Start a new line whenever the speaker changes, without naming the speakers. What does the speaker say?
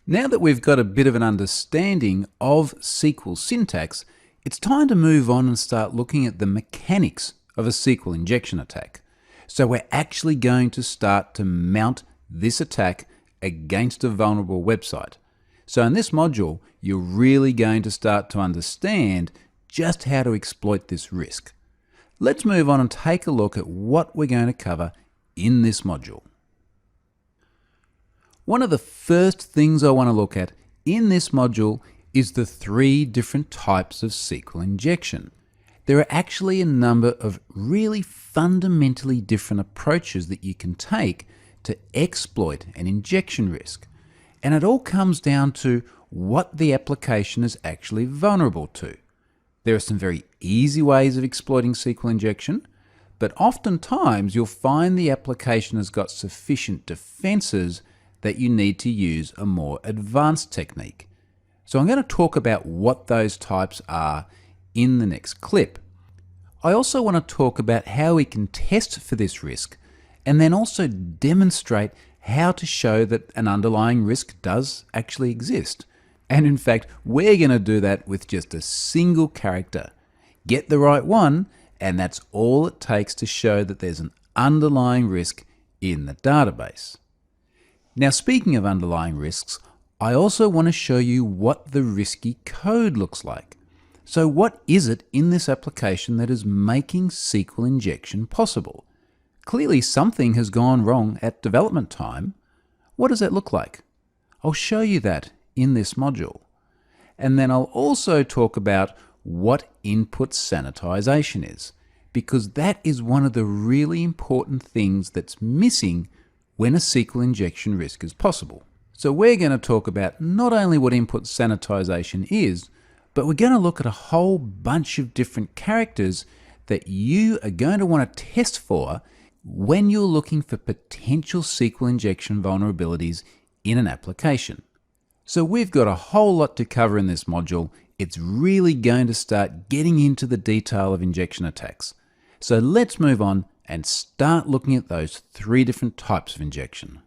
Now that we've got a bit of an understanding of SQL syntax, it's time to move on and start looking at the mechanics of a SQL injection attack. So we're actually going to start to mount this attack against a vulnerable website. So in this module, you're really going to start to understand just how to exploit this risk. Let's move on and take a look at what we're going to cover in this module. One of the first things I want to look at in this module is the three different types of SQL injection. There are actually a number of really fundamentally different approaches that you can take to exploit an injection risk. And it all comes down to what the application is actually vulnerable to. There are some very easy ways of exploiting SQL injection, but oftentimes you'll find the application has got sufficient defenses that you need to use a more advanced technique. So I'm going to talk about what those types are in the next clip. I also want to talk about how we can test for this risk and then also demonstrate how to show that an underlying risk does actually exist. And in fact, we're going to do that with just a single character. Get the right one, and that's all it takes to show that there's an underlying risk in the database. Now, speaking of underlying risks, I also want to show you what the risky code looks like. So what is it in this application that is making SQL injection possible? Clearly something has gone wrong at development time. What does that look like? I'll show you that in this module. And then I'll also talk about what input sanitization is, because that is one of the really important things that's missing when a SQL injection risk is possible. So we're going to talk about not only what input sanitization is, but we're going to look at a whole bunch of different characters that you are going to want to test for when you're looking for potential SQL injection vulnerabilities in an application. So we've got a whole lot to cover in this module. It's really going to start getting into the detail of injection attacks. So let's move on and start looking at those three different types of injection.